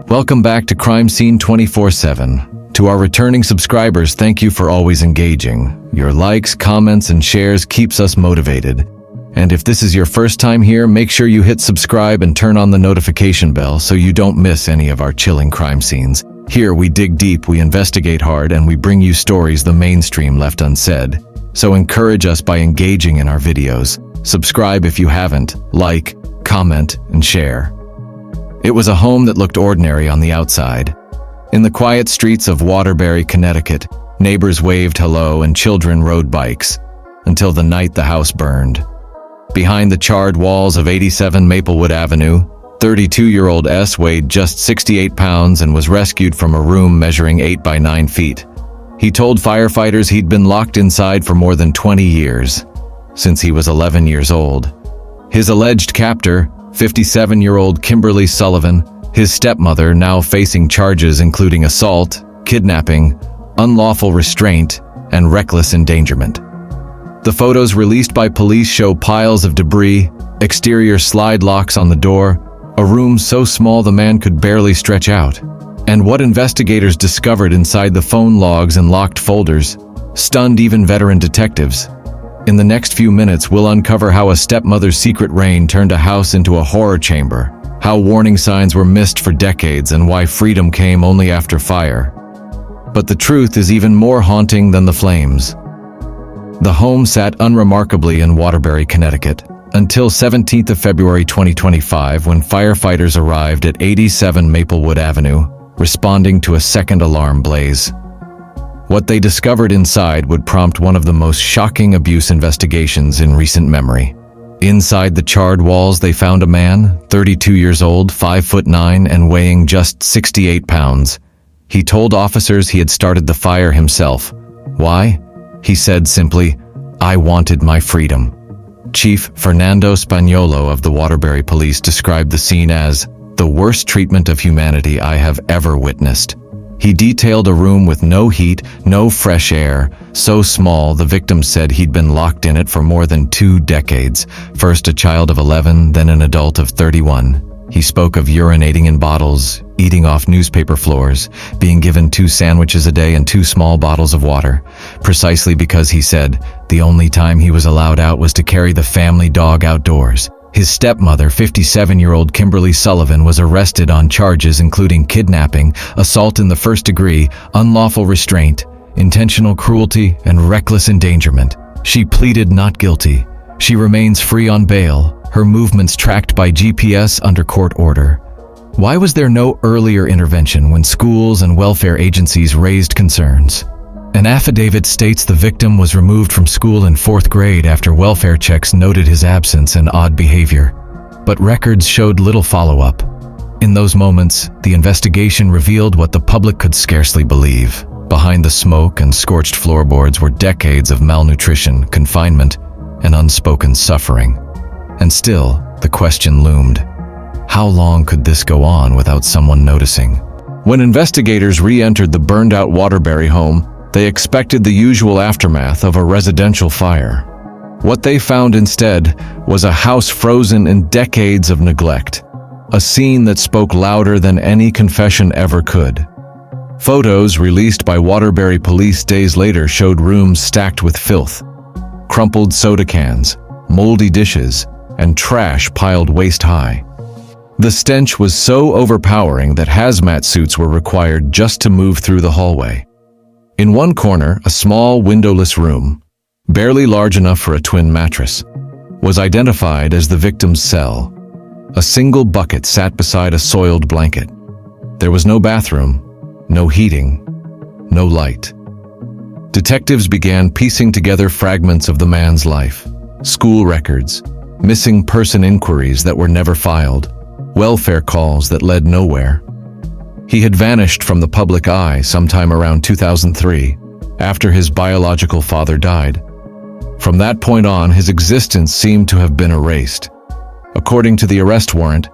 Welcome back to Crime Scene 24/7. To our returning subscribers, thank you for always engaging. Your likes, comments, and shares keeps us motivated. And if this is your first time here, make sure you hit subscribe and turn on the notification bell so you don't miss any of our chilling crime scenes. Here we dig deep, we investigate hard, and we bring you stories the mainstream left unsaid. So encourage us by engaging in our videos. Subscribe if you haven't, like, comment, and share. It was a home that looked ordinary on the outside. In the quiet streets of Waterbury, Connecticut, neighbors waved hello and children rode bikes, until the night the house burned. Behind the charred walls of 87 Maplewood Avenue, 32-year-old S weighed just 68 pounds and was rescued from a room measuring 8 by 9 feet. He told firefighters he'd been locked inside for more than 20 years, since he was 11 years old. His alleged captor, 57-year-old Kimberly Sullivan, his stepmother, now facing charges including assault, kidnapping, unlawful restraint, and reckless endangerment. The photos released by police show piles of debris, exterior slide locks on the door, a room so small the man could barely stretch out. And what investigators discovered inside the phone logs and locked folders stunned even veteran detectives. In the next few minutes, we'll uncover how a stepmother's secret reign turned a house into a horror chamber, how warning signs were missed for decades, and why freedom came only after fire. But the truth is even more haunting than the flames. The home sat unremarkably in Waterbury, Connecticut, until 17th of February 2025, when firefighters arrived at 87 Maplewood Avenue, responding to a second alarm blaze. What they discovered inside would prompt one of the most shocking abuse investigations in recent memory. Inside the charred walls, they found a man, 32 years old, 5'9", and weighing just 68 pounds. He told officers he had started the fire himself. Why? He said simply, "I wanted my freedom." Chief Fernando Spaniolo of the Waterbury Police described the scene as the worst treatment of humanity I have ever witnessed. He detailed a room with no heat, no fresh air, so small the victim said he'd been locked in it for more than 2 decades, first a child of 11, then an adult of 31. He spoke of urinating in bottles, eating off newspaper floors, being given 2 sandwiches a day and 2 small bottles of water, precisely because, he said, the only time he was allowed out was to carry the family dog outdoors. His stepmother, 57-year-old Kimberly Sullivan, was arrested on charges including kidnapping, assault in the first degree, unlawful restraint, intentional cruelty, and reckless endangerment. She pleaded not guilty. She remains free on bail, her movements tracked by GPS under court order. Why was there no earlier intervention when schools and welfare agencies raised concerns? An affidavit states the victim was removed from school in 4th grade after welfare checks noted his absence and odd behavior. But records showed little follow-up. In those moments, the investigation revealed what the public could scarcely believe. Behind the smoke and scorched floorboards were decades of malnutrition, confinement, and unspoken suffering. And still, the question loomed. How long could this go on without someone noticing? When investigators re-entered the burned-out Waterbury home, they expected the usual aftermath of a residential fire. What they found instead was a house frozen in decades of neglect, a scene that spoke louder than any confession ever could. Photos released by Waterbury Police days later showed rooms stacked with filth, crumpled soda cans, moldy dishes, and trash piled waist-high. The stench was so overpowering that hazmat suits were required just to move through the hallway. In one corner, a small windowless room, barely large enough for a twin mattress, was identified as the victim's cell. A single bucket sat beside a soiled blanket. There was no bathroom, no heating, no light. Detectives began piecing together fragments of the man's life: school records, missing person inquiries that were never filed, welfare calls that led nowhere. He had vanished from the public eye sometime around 2003, after his biological father died. From that point on, his existence seemed to have been erased. According to the arrest warrant,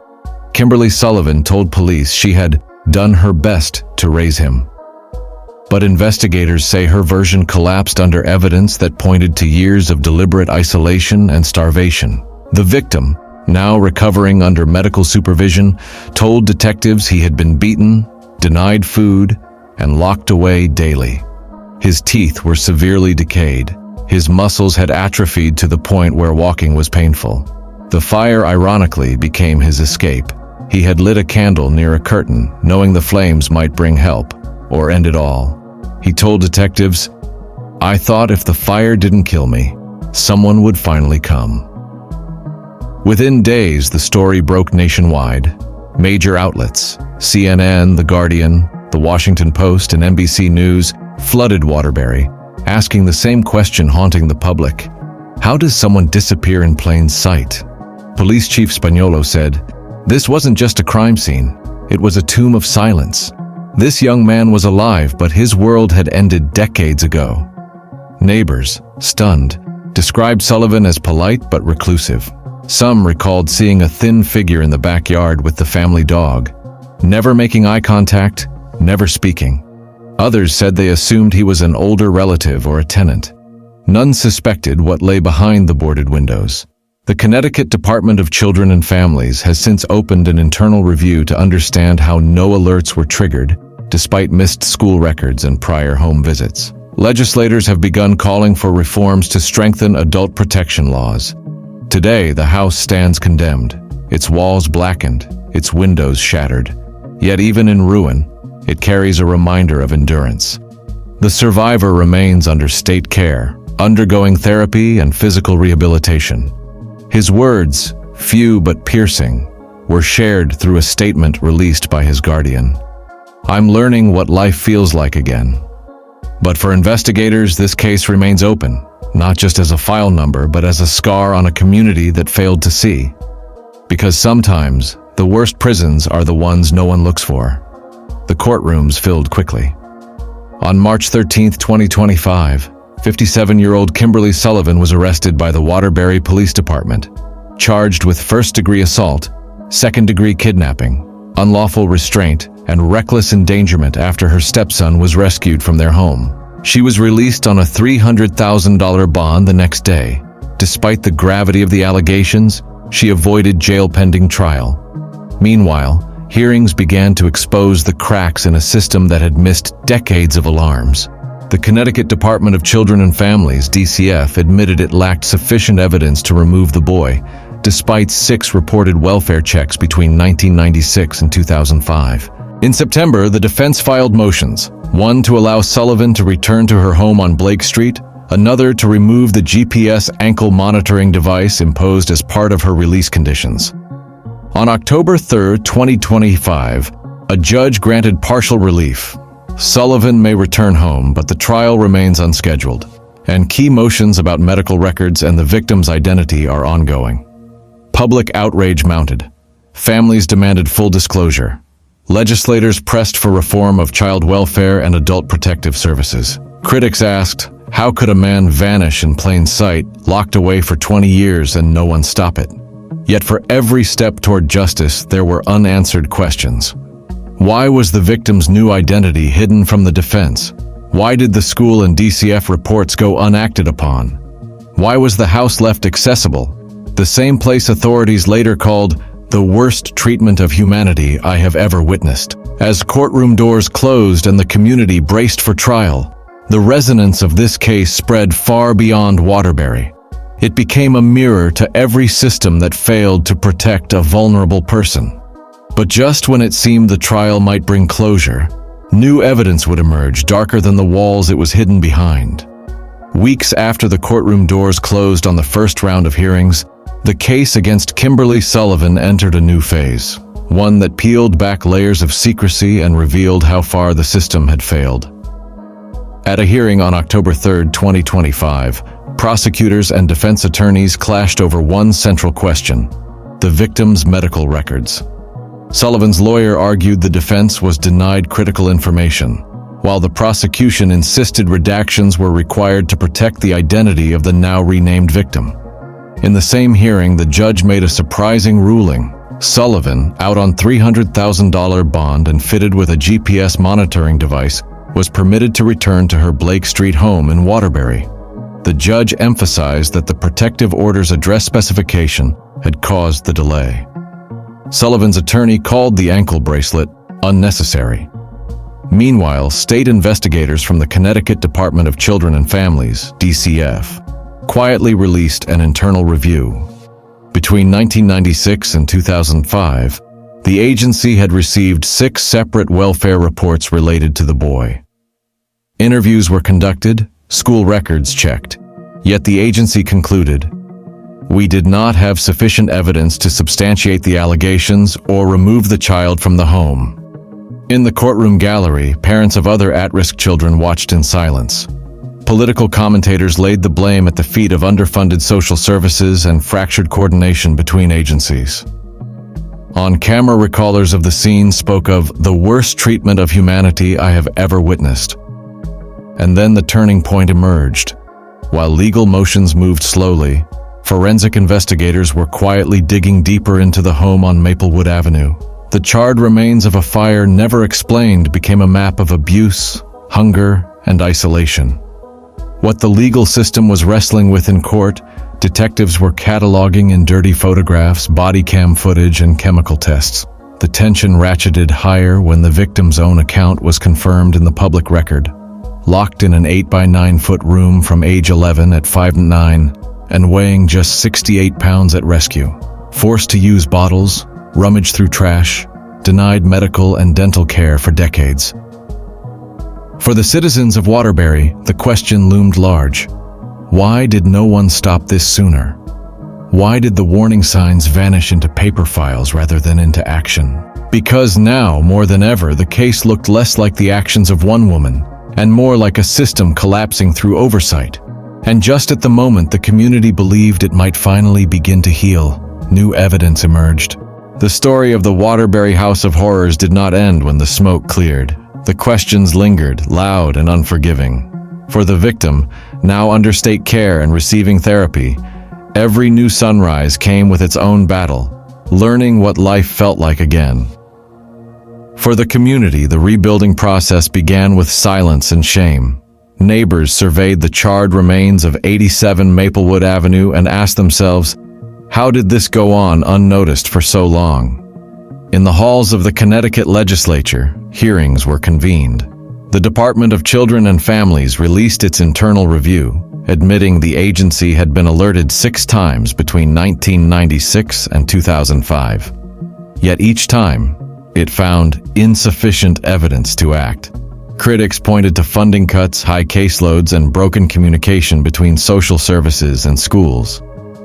Kimberly Sullivan told police she had done her best to raise him. But investigators say her version collapsed under evidence that pointed to years of deliberate isolation and starvation. The victim, now recovering under medical supervision, told detectives he had been beaten, denied food, and locked away daily. His teeth were severely decayed. His muscles had atrophied to the point where walking was painful. The fire, ironically, became his escape. He had lit a candle near a curtain, knowing the flames might bring help, or end it all. He told detectives, "I thought if the fire didn't kill me, someone would finally come." Within days, the story broke nationwide. Major outlets, CNN, The Guardian, The Washington Post, and NBC News, flooded Waterbury, asking the same question haunting the public. How does someone disappear in plain sight? Police Chief Spagnuolo said, "This wasn't just a crime scene. It was a tomb of silence. This young man was alive, but his world had ended decades ago." Neighbors, stunned, described Sullivan as polite but reclusive. Some recalled seeing a thin figure in the backyard with the family dog, never making eye contact, never speaking. Others said they assumed he was an older relative or a tenant. None suspected what lay behind the boarded windows. The Connecticut Department of Children and Families has since opened an internal review to understand how no alerts were triggered, despite missed school records and prior home visits. Legislators have begun calling for reforms to strengthen adult protection laws. Today, the house stands condemned, its walls blackened, its windows shattered. Yet even in ruin, it carries a reminder of endurance. The survivor remains under state care, undergoing therapy and physical rehabilitation. His words, few but piercing, were shared through a statement released by his guardian. "I'm learning what life feels like again." But for investigators, this case remains open, not just as a file number, but as a scar on a community that failed to see. Because sometimes, the worst prisons are the ones no one looks for. The courtrooms filled quickly. On March 13, 2025, 57-year-old Kimberly Sullivan was arrested by the Waterbury Police Department, charged with first-degree assault, second-degree kidnapping, unlawful restraint, and reckless endangerment after her stepson was rescued from their home. She was released on a $300,000 bond the next day. Despite the gravity of the allegations, she avoided jail pending trial. Meanwhile, hearings began to expose the cracks in a system that had missed decades of alarms. The Connecticut Department of Children and Families, DCF, admitted it lacked sufficient evidence to remove the boy, despite 6 reported welfare checks between 1996 and 2005. In September, the defense filed motions, one to allow Sullivan to return to her home on Blake Street, another to remove the GPS ankle monitoring device imposed as part of her release conditions. On October 3, 2025, a judge granted partial relief. Sullivan may return home, but the trial remains unscheduled, and key motions about medical records and the victim's identity are ongoing. Public outrage mounted. Families demanded full disclosure. Legislators pressed for reform of child welfare and adult protective services. Critics asked, how could a man vanish in plain sight, locked away for 20 years and no one stop it? Yet for every step toward justice, there were unanswered questions. Why was the victim's new identity hidden from the defense? Why did the school and DCF reports go unacted upon? Why was the house left accessible? The same place authorities later called the worst treatment of humanity I have ever witnessed. As courtroom doors closed and the community braced for trial, the resonance of this case spread far beyond Waterbury. It became a mirror to every system that failed to protect a vulnerable person. But just when it seemed the trial might bring closure, new evidence would emerge, darker than the walls it was hidden behind. Weeks after the courtroom doors closed on the first round of hearings, the case against Kimberly Sullivan entered a new phase, one that peeled back layers of secrecy and revealed how far the system had failed. At a hearing on October 3, 2025, prosecutors and defense attorneys clashed over one central question: the victim's medical records. Sullivan's lawyer argued the defense was denied critical information, while the prosecution insisted redactions were required to protect the identity of the now renamed victim. In the same hearing, the judge made a surprising ruling. Sullivan, out on $300,000 bond and fitted with a GPS monitoring device, was permitted to return to her Blake Street home in Waterbury. The judge emphasized that the protective order's address specification had caused the delay. Sullivan's attorney called the ankle bracelet unnecessary. Meanwhile, state investigators from the Connecticut Department of Children and Families, DCF, quietly released an internal review. Between 1996 and 2005, the agency had received 6 separate welfare reports related to the boy. Interviews were conducted, school records checked, yet the agency concluded, "We did not have sufficient evidence to substantiate the allegations or remove the child from the home." In the courtroom gallery, parents of other at-risk children watched in silence. Political commentators laid the blame at the feet of underfunded social services and fractured coordination between agencies. On-camera recallers of the scene spoke of the worst treatment of humanity I have ever witnessed. And then the turning point emerged. While legal motions moved slowly, forensic investigators were quietly digging deeper into the home on Maplewood Avenue. The charred remains of a fire never explained became a map of abuse, hunger, and isolation. What the legal system was wrestling with in court, detectives were cataloging in dirty photographs, body cam footage, and chemical tests. The tension ratcheted higher when the victim's own account was confirmed in the public record. Locked in an 8 by 9 foot room from age 11 at 5'9" and weighing just 68 pounds at rescue. Forced to use bottles, rummage through trash, denied medical and dental care for decades. For the citizens of Waterbury, the question loomed large. Why did no one stop this sooner? Why did the warning signs vanish into paper files rather than into action? Because now, more than ever, the case looked less like the actions of one woman, and more like a system collapsing through oversight. And just at the moment the community believed it might finally begin to heal, new evidence emerged. The story of the Waterbury House of Horrors did not end when the smoke cleared. The questions lingered, loud and unforgiving. For the victim, now under state care and receiving therapy, every new sunrise came with its own battle, learning what life felt like again. For the community, the rebuilding process began with silence and shame. Neighbors surveyed the charred remains of 87 Maplewood Avenue and asked themselves, how did this go on unnoticed for so long? In the halls of the Connecticut legislature, hearings were convened. The Department of Children and Families released its internal review, admitting the agency had been alerted 6 times between 1996 and 2005. Yet each time, it found insufficient evidence to act. Critics pointed to funding cuts, high caseloads, and broken communication between social services and schools.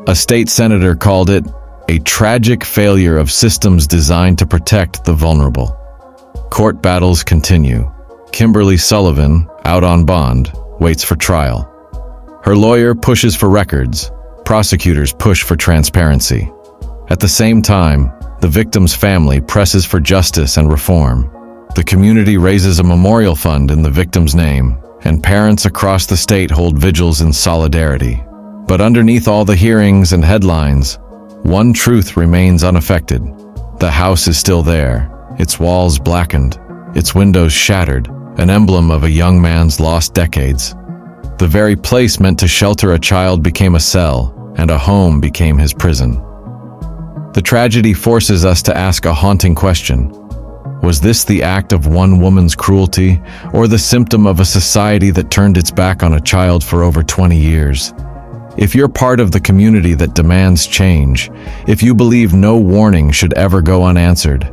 A state senator called it a tragic failure of systems designed to protect the vulnerable. Court battles continue. Kimberly Sullivan, out on bond, waits for trial. Her lawyer pushes for records. Prosecutors push for transparency. At the same time, the victim's family presses for justice and reform. The community raises a memorial fund in the victim's name, and parents across the state hold vigils in solidarity. But underneath all the hearings and headlines, one truth remains unaffected. The house is still there, its walls blackened, its windows shattered, an emblem of a young man's lost decades. The very place meant to shelter a child became a cell, and a home became his prison. The tragedy forces us to ask a haunting question. Was this the act of one woman's cruelty, or the symptom of a society that turned its back on a child for over 20 years? If you're part of the community that demands change, if you believe no warning should ever go unanswered,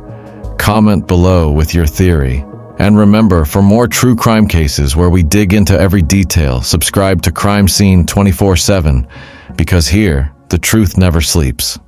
comment below with your theory. And remember, for more true crime cases where we dig into every detail, subscribe to Crime Scene 24/7, because here, the truth never sleeps.